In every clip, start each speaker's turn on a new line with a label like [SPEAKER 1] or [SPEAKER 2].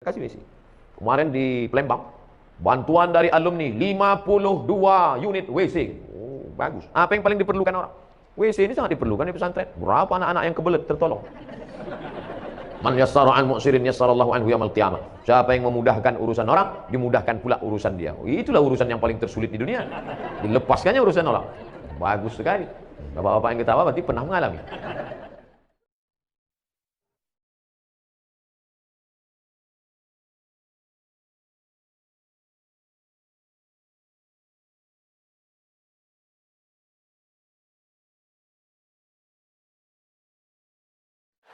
[SPEAKER 1] kasih WC. Kemarin di Palembang, bantuan dari alumni 52 unit WC. Oh, bagus. Apa yang paling diperlukan orang? WC ini sangat diperlukan di pesantren. Berapa anak-anak yang kebelet tertolong? Man yassara an mu'sirin yassarallahu anhu yaumil qiyamah. Siapa yang memudahkan urusan orang, dimudahkan pula urusan dia. Itulah urusan yang paling tersulit di dunia. Dilepaskannya urusan orang. Bagus sekali. Bapak-bapak yang ketawa berarti pernah mengalami.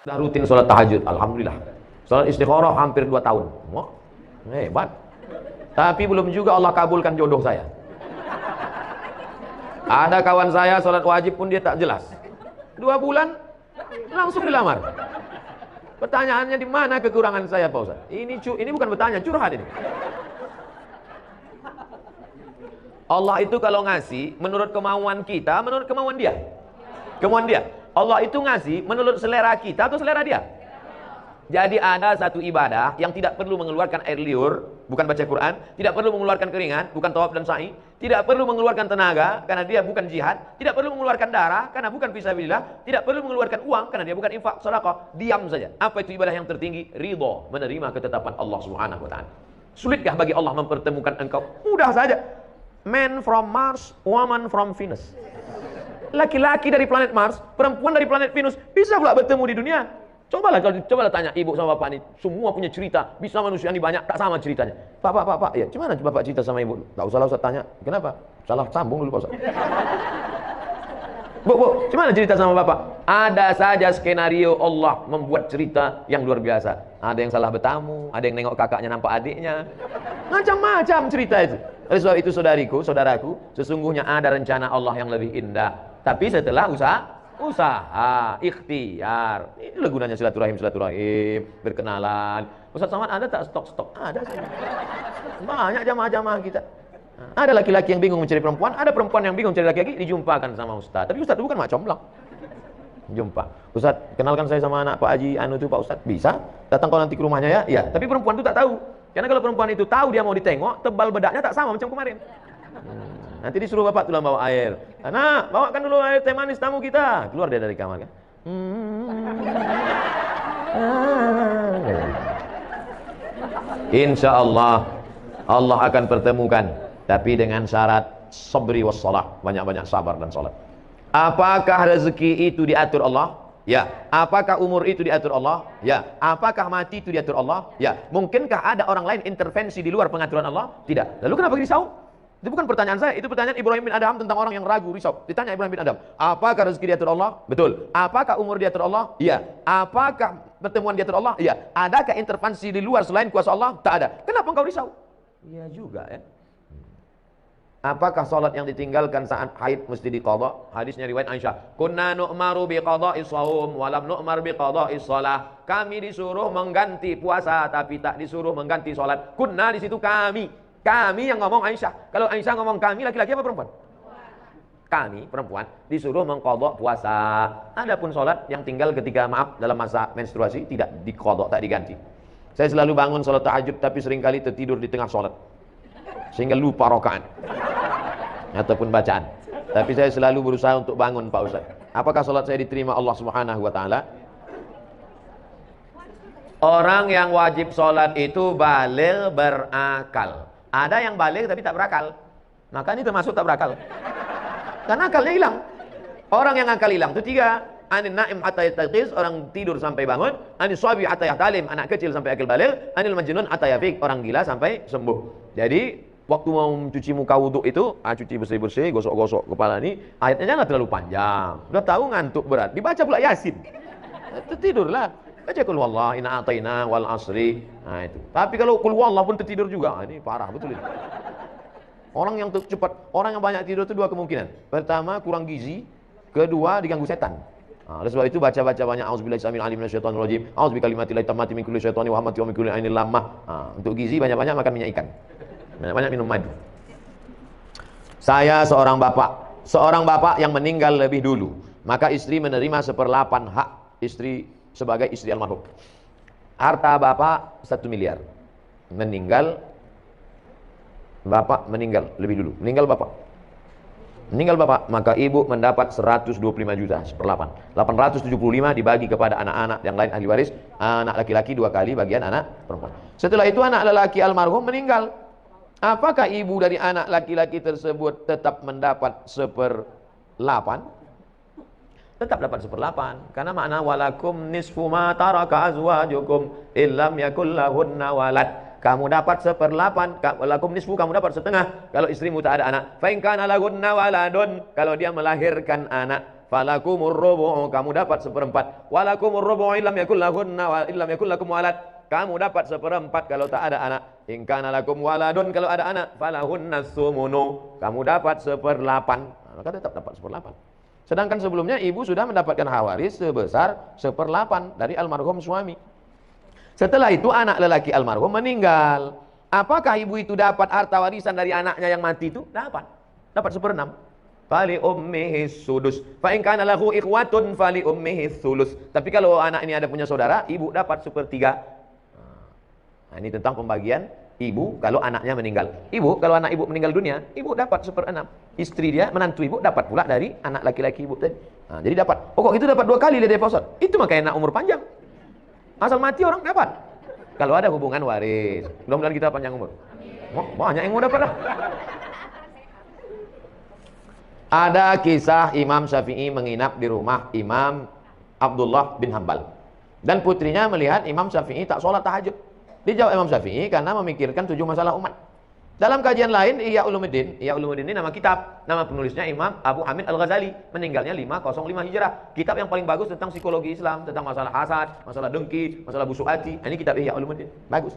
[SPEAKER 1] Sudah rutin sholat tahajud, alhamdulillah. Sholat istikharah hampir 2 tahun. Oh, hebat. Tapi belum juga Allah kabulkan jodoh saya. Ada kawan saya sholat wajib pun dia tak jelas. 2 bulan langsung dilamar. Pertanyaannya di mana kekurangan saya, Pak Ustaz? Ini bukan bertanya, curhat ini. Allah itu kalau ngasih menurut kemauan kita, menurut kemauan dia. Kemauan dia. Allah itu ngasih menurut selera kita atau selera dia? Jadi ada satu ibadah yang tidak perlu mengeluarkan air liur, bukan baca Quran, tidak perlu mengeluarkan keringat, bukan tawaf dan sa'i, tidak perlu mengeluarkan tenaga karena dia bukan jihad, tidak perlu mengeluarkan darah karena bukan fisabilillah, tidak perlu mengeluarkan uang karena dia bukan infak, sedekah. Diam saja. Apa itu ibadah yang tertinggi? Ridho, menerima ketetapan Allah Subhanahu wa taala. Sulitkah bagi Allah mempertemukan engkau? Mudah saja. Man from Mars, woman from Venus. Laki-laki dari planet Mars, perempuan dari planet Venus, bisa pula bertemu di dunia. Cobalah tanya ibu sama bapak ini, semua punya cerita, bisa manusia ini banyak, tak sama ceritanya. Pak, ya, gimana bapak cerita sama ibu? Tak usah Ustaz tanya, kenapa? Salah sambung dulu Pak Ustaz. Bu, gimana cerita sama bapak? Ada saja skenario Allah membuat cerita yang luar biasa. Ada yang salah bertamu, ada yang nengok kakaknya nampak adiknya. Macam-macam cerita itu. Oleh sebab itu saudaraku, sesungguhnya ada rencana Allah yang lebih indah. Tapi setelah usaha, ikhtiar. Inilah gunanya silaturahim, berkenalan. Ustaz Somad ada tak stok? Ada sih. Banyak jamaah-jamaah kita. Ada laki-laki yang bingung mencari perempuan, ada perempuan yang bingung mencari laki-laki, dijumpakan sama Ustaz. Tapi Ustaz itu bukan mak comblang. Jumpa. Ustaz, kenalkan saya sama anak Pak Haji Anu itu Pak Ustaz. Bisa? Datang kau nanti ke rumahnya ya? Iya. Tapi perempuan itu tak tahu. Karena kalau perempuan itu tahu dia mau ditengok, tebal bedaknya tak sama macam kemarin. Nanti disuruh bapak tulang bawa air. Anak, bawakan dulu air teh manis tamu kita. Keluar dia dari kamar kan. Insya Allah Allah akan pertemukan, tapi dengan syarat sabri wassalah, banyak-banyak sabar dan salat. Apakah rezeki itu diatur Allah? Ya. Apakah umur itu diatur Allah? Ya. Apakah mati itu diatur Allah? Ya. Mungkinkah ada orang lain intervensi di luar pengaturan Allah? Tidak. Lalu kenapa risau? Itu bukan pertanyaan saya, itu pertanyaan Ibrahim bin Adham tentang orang yang ragu, risau. Ditanya Ibrahim bin Adham, apakah rezeki diatur Allah? Betul. Apakah umur diatur Allah? Iya. Apakah pertemuan diatur Allah? Iya. Adakah intervensi di luar selain kuasa Allah? Tak ada. Kenapa engkau risau? Iya juga ya. Apakah salat yang ditinggalkan saat haid mesti diqadha? Hadisnya riwayat Aisyah. Kunna nu'maru biqadha'is shaum wa lam nu'mar biqadha'is shalah. Kami disuruh mengganti puasa tapi tak disuruh mengganti salat. Kunna di situ kami. Kami yang ngomong Aisyah. Kalau Aisyah ngomong kami, laki-laki apa perempuan? Kami, perempuan, disuruh mengqadha puasa. Adapun salat yang tinggal ketika dalam masa menstruasi tidak diqadha, tak diganti. Saya selalu bangun salat tahajud tapi seringkali tertidur di tengah salat. Sehingga lupa rakaat ataupun bacaan. Tapi saya selalu berusaha untuk bangun, Pak Ustaz. Apakah salat saya diterima Allah Subhanahu wa taala? Orang yang wajib salat itu baligh berakal. Ada yang baligh tapi tak berakal. Maka ini termasuk tak berakal. Karena akalnya hilang. Orang yang akal hilang itu 3. Anil naim hatta yastayqiz, orang tidur sampai bangun. Anil shabi hatta yahtalim, anak kecil sampai akil baligh. Anil majnun hatta yafiq, orang gila sampai sembuh. Jadi waktu mau cuci muka wuduk itu, cuci bersih-bersih, gosok-gosok kepala ini, ayatnya jangan terlalu panjang. Udah tahu ngantuk berat, dibaca pula Yasin. Tidurlah. Baca qul huwallah inna a'tayna wal asri. Nah itu. Tapi kalau qul huwallah pun tertidur juga, ini parah betul ini. Orang yang cepat, orang yang banyak tidur itu 2 kemungkinan. Pertama, kurang gizi, kedua diganggu setan. Oleh sebab itu baca-baca banyak auzubillahi samil alim minasyaitonir rajim, auzubi kalimatillahi tammati min kulli syaitani wa hamati wa min kulli ainil lammah. Untuk gizi banyak-banyak makan minyak ikan. Banyak-banyak minum madu. Saya seorang bapak yang meninggal lebih dulu, maka istri menerima 1/8 hak istri sebagai istri almarhum. Harta bapak 1 miliar. meninggal, bapak meninggal lebih dulu, meninggal bapak, maka ibu mendapat 125 juta, 1/8. 875 dibagi kepada anak-anak yang lain ahli waris, anak laki-laki 2 kali bagian anak perempuan. Setelah itu anak lelaki almarhum meninggal. Apakah ibu dari anak laki-laki tersebut tetap mendapat 1/8? Tetap dapat 1/8, karena makna walakum nisfu ma taraka azwajukum illam yakul lahunna walad. Kamu dapat 1/8, walakum nisfu, kamu dapat setengah kalau istrimu tak ada anak. Fa in kana lahunna waladun, kalau dia melahirkan anak, falakumur rubu', kamu dapat 1/4. Walakumur rubu' illam yakul lahunna illam yakul lakum walad, kamu dapat 1/4 kalau tak ada anak. In kana lakum waladun, kalau ada anak, falahunnas sumunu, kamu dapat 1/8. Maka tetap dapat 1/8. Sedangkan sebelumnya ibu sudah mendapatkan hawaris sebesar 1/8 dari almarhum suami. Setelah itu anak lelaki almarhum meninggal. Apakah ibu itu dapat harta warisan dari anaknya yang mati itu? Dapat 1/6. Fali ummihi sudus. Fa in kana lahu ikhwatun fali ummihi sulus. Tapi kalau anak ini ada punya saudara, ibu dapat 1/3. Nah, ini tentang pembagian ibu kalau anaknya meninggal. Ibu kalau anak ibu meninggal dunia, ibu dapat 1/6. Istri dia, menantu ibu, dapat pula dari anak laki-laki ibu tadi. Nah, jadi dapat. Oh kok itu dapat 2 kali dia deposit? Itu makanya enak umur panjang. Asal mati orang dapat. Kalau ada hubungan waris. Mudah-mudahan kita panjang umur. Oh, banyak yang mau dapat lah. Ada kisah Imam Syafi'i menginap di rumah Imam Abdullah bin Hambal. Dan putrinya melihat Imam Syafi'i tak sholat tahajud. Dijawab Imam Syafi'i karena memikirkan 7 masalah umat. Dalam kajian lain, Ihya Ulumuddin ini nama kitab. Nama penulisnya Imam Abu Hamid Al-Ghazali. Meninggalnya 505 Hijrah. Kitab yang paling bagus tentang psikologi Islam. Tentang masalah hasad, masalah dengki, masalah busuk hati. Ini kitab Ihya Ulumuddin. Bagus.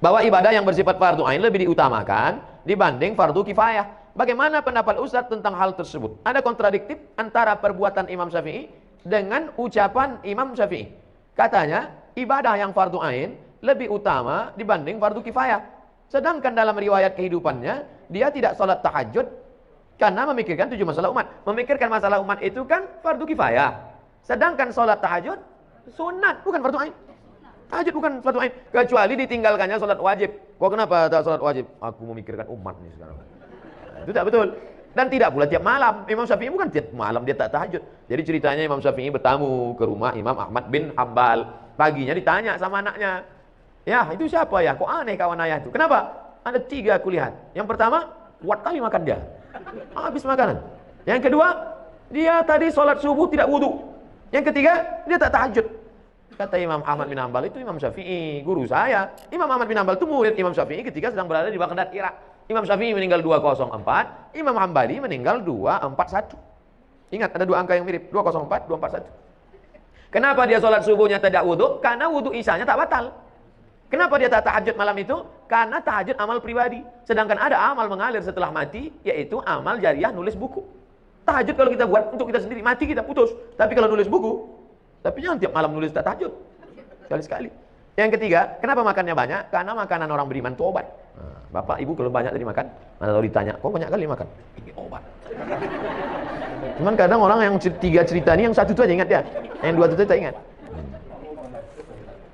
[SPEAKER 1] Bahwa ibadah yang bersifat fardu ain lebih diutamakan dibanding fardu kifayah. Bagaimana pendapat Ustadz tentang hal tersebut? Ada kontradiktif antara perbuatan Imam Syafi'i dengan ucapan Imam Syafi'i. Katanya, ibadah yang fardu ain lebih utama dibanding fardu kifayah. Sedangkan dalam riwayat kehidupannya, dia tidak sholat tahajud karena memikirkan 7 masalah umat. Memikirkan masalah umat itu kan fardu kifayah. Sedangkan sholat tahajud sunat, bukan fardu ain. Tahajud bukan fardu ain. Kecuali ditinggalkannya sholat wajib. Kok kenapa tak sholat wajib? Aku memikirkan umat nih sekarang. Nah, itu tak betul. Dan tidak pula tiap malam. Imam Syafi'i bukan tiap malam dia tak tahajud. Jadi ceritanya Imam Syafi'i bertamu ke rumah Imam Ahmad bin Hambal. Paginya ditanya sama anaknya. Ya, itu siapa ya? Kok aneh kawan ayah itu? Kenapa? Ada 3 aku lihat. Yang pertama, kuat kali makan dia. Habis makanan. Yang kedua, dia tadi sholat subuh tidak wudu. Yang ketiga, dia tak tahajud. Kata Imam Ahmad bin Hambal, itu Imam Syafi'i, guru saya. Imam Ahmad bin Hambal itu murid Imam Syafi'i ketika sedang berada di Baghdad, Irak. Imam Syafi'i meninggal 204, Imam Hambali meninggal 241. Ingat, ada 2 angka yang mirip, 204, 241. Kenapa dia sholat subuhnya tidak wudu? Karena wudu isyanya tak batal. Kenapa dia tak tahajud malam itu? Karena tahajud amal pribadi. Sedangkan ada amal mengalir setelah mati, yaitu amal jariah nulis buku. Tahajud kalau kita buat untuk kita sendiri, mati kita putus. Tapi kalau nulis buku, tapi jangan tiap malam nulis tak tahajud. Sekali-sekali. Yang ketiga, kenapa makannya banyak? Karena makanan orang beriman itu obat. Nah, Bapak, Ibu kalau banyak tadi makan, mana tahu ditanya, kok banyak kali makan? Ini obat. Cuman kadang orang yang 3 cerita ini, yang 1 itu aja ingat ya. Yang 2 itu tak ingat.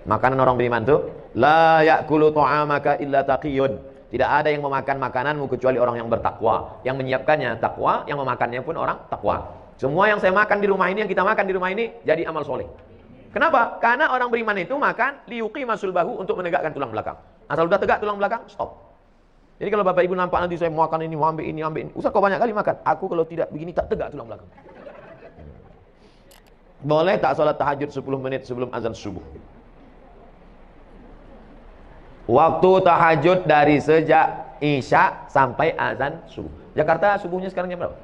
[SPEAKER 1] Makanan orang beriman itu la ya'kulu ta'amaka illa taqiyun. Tidak ada yang memakan makananmu kecuali orang yang bertakwa. Yang menyiapkannya takwa, yang memakannya pun orang takwa. Semua yang saya makan di rumah ini, yang kita makan di rumah ini jadi amal soleh. Kenapa? Karena orang beriman itu makan liyuqima sulbahu, untuk menegakkan tulang belakang. Asal sudah tegak tulang belakang, stop. Jadi kalau Bapak Ibu nampak nanti saya makan ini, mau ambil ini, ambil ini. Ustaz kau banyak kali makan. Aku kalau tidak begini tak tegak tulang belakang. Boleh tak salat tahajud 10 menit sebelum azan subuh? Waktu tahajud dari sejak Isya sampai azan subuh. Jakarta subuhnya sekarang jam berapa?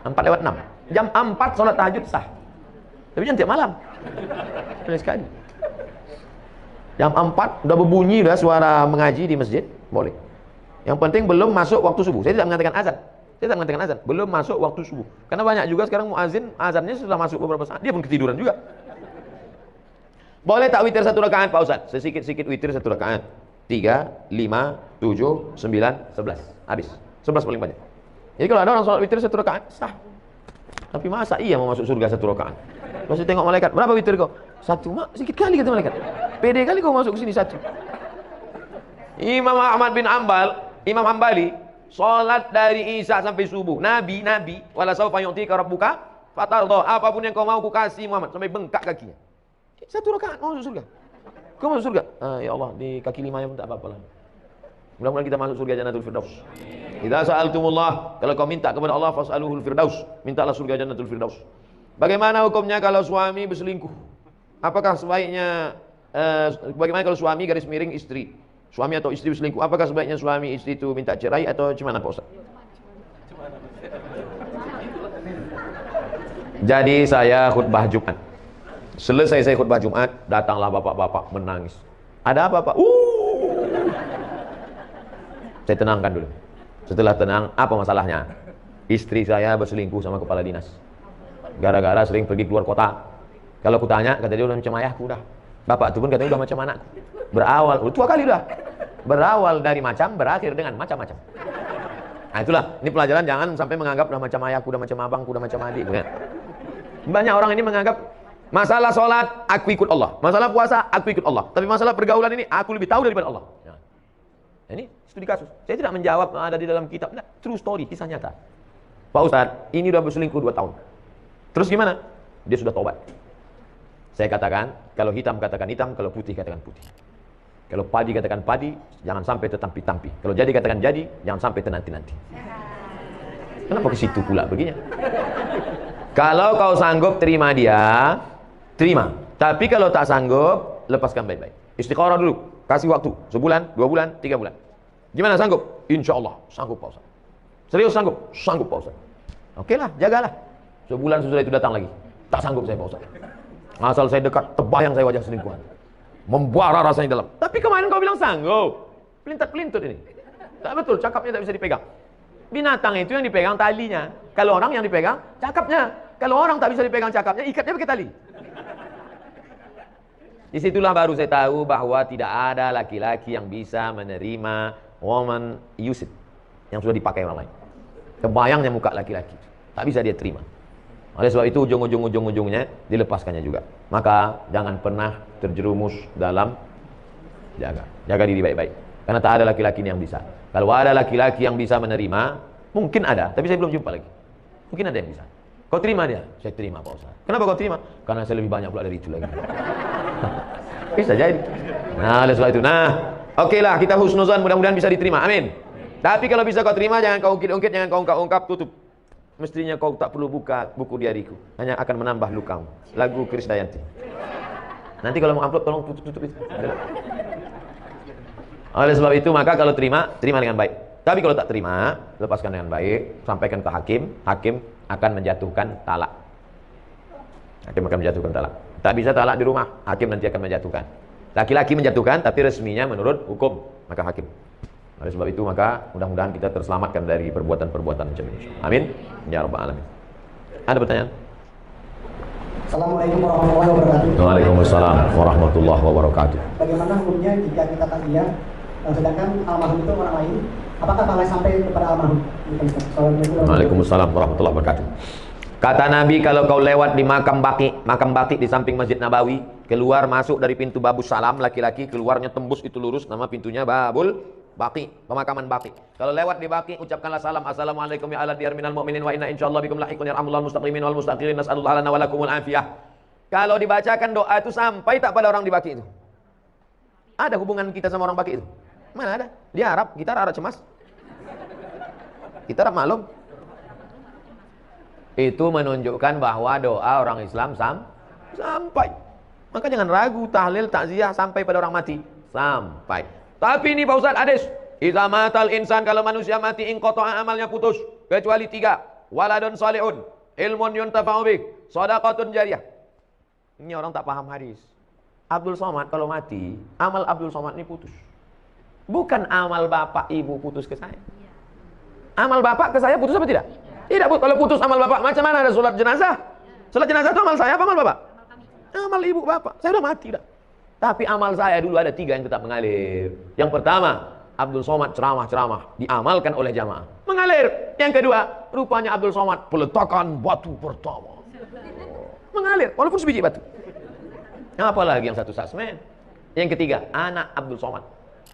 [SPEAKER 1] 4:06. Jam 4 sholat tahajud sah. Tapi jangan tiap malam. Boleh sekali. Jam 4 udah berbunyi, udah suara mengaji di masjid, boleh. Yang penting belum masuk waktu subuh. Saya tidak mengatakan azan. Saya tidak mengatakan azan. Belum masuk waktu subuh. Karena banyak juga sekarang muazin, azannya sudah masuk beberapa saat. Dia pun ketiduran juga. Boleh tak witir 1 rakaat Pak Ustaz? Sedikit-sedikit witir 1 rakaat. 3, 5, 7, 9, 11. Habis. 11 paling banyak. Jadi kalau ada orang sholat witir 1 rakaat, sah. Tapi masa iya mau masuk surga 1 rakaat? Masih tengok malaikat, berapa witir kau? 1, mak, sedikit kali kata malaikat. Pede kali kau masuk ke sini 1. Imam Ahmad bin Ambal, Imam Hambali, sholat dari Isya sampai subuh. Nabi, wala saufa yu'tika rabbuka fatardah. Apapun yang kau mau ku kasih Muhammad, sampai bengkak kakinya. Satu rakaat mau masuk surga. Kau masuk surga? Ya Allah, di kaki 5 yang tak apa-apa lah. Mudah-mudahan kita masuk surga Jannatul Firdaus. Idza sa'altumullah, kalau kau minta kepada Allah fas'aluhul firdaus, mintalah surga Jannatul Firdaus. Bagaimana hukumnya kalau suami berselingkuh? Apakah sebaiknya bagaimana kalau suami garis miring istri? Suami atau istri berselingkuh, apakah sebaiknya suami istri itu minta cerai atau gimana Pak Ustaz? Jadi saya khutbah Jumat. Selesai saya khutbah Jumat, datanglah bapak-bapak menangis. Ada apa Pak? Saya tenangkan dulu. Setelah tenang, apa masalahnya? Istri saya berselingkuh sama kepala dinas. Gara-gara sering pergi keluar kota. Kalau aku tanya, kata dia udah macam ayahku dah. Bapak itu pun katanya udah macam anakku. Berawal, udah tua kali udah. Berawal dari macam, berakhir dengan macam-macam. Nah itulah, ini pelajaran jangan sampai menganggap udah macam ayahku, udah macam abangku, udah macam adik. Bukan? Banyak orang ini menganggap masalah sholat, aku ikut Allah. Masalah puasa, aku ikut Allah. Tapi masalah pergaulan ini, aku lebih tahu daripada Allah. Nah, ini studi kasus. Saya tidak menjawab ada di dalam kitab. Nah, true story, kisah nyata. Pak Ustadz, ini udah berselingkuh 2 tahun. Terus gimana? Dia sudah tobat. Saya katakan, kalau hitam katakan hitam, kalau putih katakan putih. Kalau padi katakan padi, jangan sampai tetampi-tampi. Kalau jadi katakan jadi, jangan sampai tenanti-nanti. Kenapa ke situ pula begini? Kalau kau sanggup terima dia, terima. Tapi kalau tak sanggup, lepaskan baik-baik. Istiqarah dulu, kasih waktu. Sebulan, 2 bulan, 3 bulan. Gimana sanggup? Insya Allah, sanggup Pak Ustaz. Serius sanggup? Sanggup Pak Ustaz. Oke lah, jagalah. Sebulan sesudah itu datang lagi. Tak sanggup saya Pak Ustaz. Asal saya dekat, terbayang saya wajah selingkuhan. Membara rasanya dalam. Tapi kemarin kau bilang sanggup. Pelintat-pelintut ini. Tak betul, cakapnya tak bisa dipegang. Binatang itu yang dipegang talinya. Kalau orang yang dipegang cakapnya. Kalau orang tak bisa dipegang cakapnya, ikatnya pakai tali. Disitulah baru saya tahu bahwa tidak ada laki-laki yang bisa menerima woman use it, yang sudah dipakai orang lain. Kebayangnya muka laki-laki, tak bisa dia terima. Oleh sebab itu ujung-ujungnya dilepaskannya juga. Maka jangan pernah terjerumus dalam jaga diri baik-baik. Karena tak ada laki-laki yang bisa. Kalau ada laki-laki yang bisa menerima, mungkin ada, tapi saya belum jumpa lagi. Mungkin ada yang bisa. Kau terima dia? Saya terima Pak Ustaz. Kenapa kau terima? Karena saya lebih banyak pula dari itu lagi. Bisa jadi. Nah, oleh sebab itu. Oke lah, kita husnuzan, mudah-mudahan bisa diterima. Amin. Tapi kalau bisa kau terima, jangan kau ungkit-ungkit, jangan kau ungkap-ungkap, tutup. Mestinya kau tak perlu buka buku diariku, hanya akan menambah lukamu. Lagu Krisdayanti. Nanti kalau mau upload tolong tutup itu. Oleh sebab itu maka kalau terima dengan baik. Tapi kalau tak terima, lepaskan dengan baik, sampaikan ke hakim. Hakim akan menjatuhkan talak. Hakim akan menjatuhkan talak. Tak bisa talak di rumah, hakim nanti akan menjatuhkan. Laki-laki menjatuhkan, tapi resminya menurut hukum, maka hakim. Oleh sebab itu maka mudah-mudahan kita terselamatkan dari perbuatan-perbuatan macam ini. Amin. Ya Rabbal Alamin. Ada pertanyaan?
[SPEAKER 2] Assalamualaikum warahmatullahi wabarakatuh.
[SPEAKER 1] Waalaikumsalam warahmatullahi wabarakatuh.
[SPEAKER 2] Bagaimana hukumnya jika kita takziah sedangkan almarhum itu orang lain? Apakah boleh sampai kepada almarhum?
[SPEAKER 1] Waalaikumsalam warahmatullahi wabarakatuh. Kata Nabi, kalau kau lewat di makam baki di samping Masjid Nabawi, keluar masuk dari pintu Babus Salam, laki-laki keluarnya tembus itu lurus, nama pintunya Babul Baki, pemakaman Baki. Kalau lewat di Baki, ucapkanlah salam, assalamualaikum ya ala diyar minal mu'minin wa inna insyaallah bikum lahiqun yarhamullahu mustaqimin wal mustaqirin nas'alullah lana wa lakumul afiyah. Kalau dibacakan doa itu sampai tak pada orang di Baki itu. Ada hubungan kita sama orang Baki itu? Mana ada? Dia Arab, kita Arab cemas. Kita Arab maklum. Itu menunjukkan bahwa doa orang Islam sampai. Maka jangan ragu, tahlil, takziah sampai pada orang mati. Sampai. Tapi ini Pak Ustaz, hadis. Idza matal insan, kalau manusia mati, inqata'a amalnya putus. Kecuali 3. Waladun salihun, ilmun yuntafa'u bih, shadaqatun jariyah. Ini orang tak paham hadis. Abdul Somad kalau mati, amal Abdul Somad ini putus. Bukan amal bapak ibu putus ke saya. Amal bapak ke saya putus apa tidak? Tidak, kalau putus amal bapak, macam mana ada sholat jenazah? Sholat jenazah itu amal saya apa amal bapak? Amal ibu bapak. Saya udah mati dah. Tapi amal saya dulu ada 3 yang tetap mengalir. Yang pertama, Abdul Somad ceramah-ceramah diamalkan oleh jamaah, mengalir. Yang kedua, rupanya Abdul Somad peletakan batu pertama, mengalir walaupun sebiji batu. Apalagi yang satu sasmen. Yang ketiga, anak Abdul Somad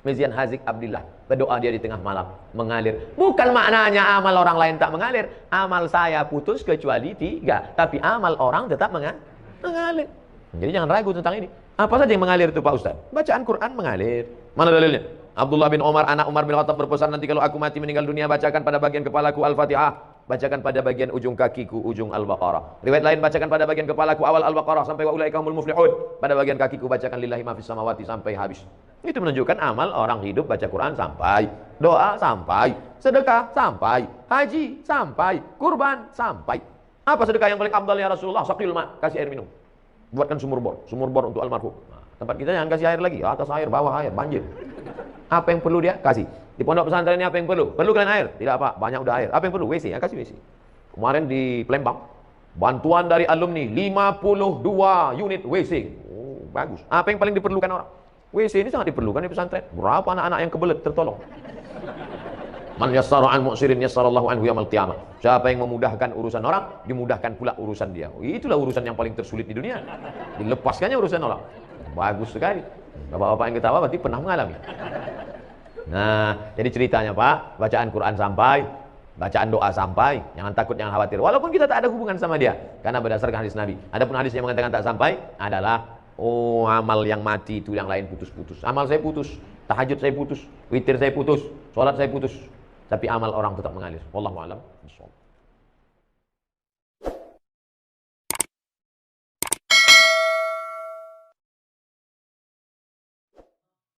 [SPEAKER 1] Mizian Hazik Abdillah, berdoa dia di tengah malam, mengalir. Bukan maknanya amal orang lain tak mengalir. Amal saya putus kecuali 3, tapi amal orang tetap mengalir. Jadi jangan ragu tentang ini. Apa saja yang mengalir itu Pak Ustaz? Bacaan Quran mengalir. Mana dalilnya? Abdullah bin Umar, anak Umar bin Khattab berpesan, nanti kalau aku mati meninggal dunia, bacakan pada bagian kepalaku Al-Fatihah, bacakan pada bagian ujung kakiku ujung Al-Baqarah. Riwayat lain, bacakan pada bagian kepalaku awal Al-Baqarah sampai wa ulaika humul muflihun. Pada bagian kakiku bacakan lillahi ma fis samawati sampai habis. Itu menunjukkan amal orang hidup baca Quran sampai, doa sampai, sedekah sampai, haji sampai, kurban sampai. Apa sedekah yang paling afdal ya Rasulullah? Saqil ma, kasih air minum. Buatkan sumur bor untuk almarhum. Nah, tempat kita jangan kasih air lagi, atas air, bawah air, banjir. Apa yang perlu dia? Kasih. Di pondok pesantren ini apa yang perlu? Perlu kalian air? Tidak apa, banyak udah air. Apa yang perlu? WC, ya kasih WC. Kemarin di Palembang, bantuan dari alumni 52 unit WC. Oh, bagus. Apa yang paling diperlukan orang? WC ini sangat diperlukan di pesantren. Berapa anak-anak yang kebelet tertolong? Man yassara an mu'sirin yassarallahu anhu yaumil qiyamah. Siapa yang memudahkan urusan orang, dimudahkan pula urusan dia. Itulah urusan yang paling tersulit di dunia. Dilepaskannya urusan orang. Bagus sekali. Bapak-bapak yang ketawa berarti pernah mengalami. Nah, jadi ceritanya Pak, bacaan Quran sampai, bacaan doa sampai, jangan takut, jangan khawatir. Walaupun kita tak ada hubungan sama dia, karena berdasarkan hadis Nabi. Adapun hadis yang mengatakan tak sampai adalah amal yang mati itu yang lain putus-putus. Amal saya putus, tahajud saya putus, witir saya putus, sholat saya putus. Tapi amal orang tetap mengalir. Wallahu a'lam bishawab.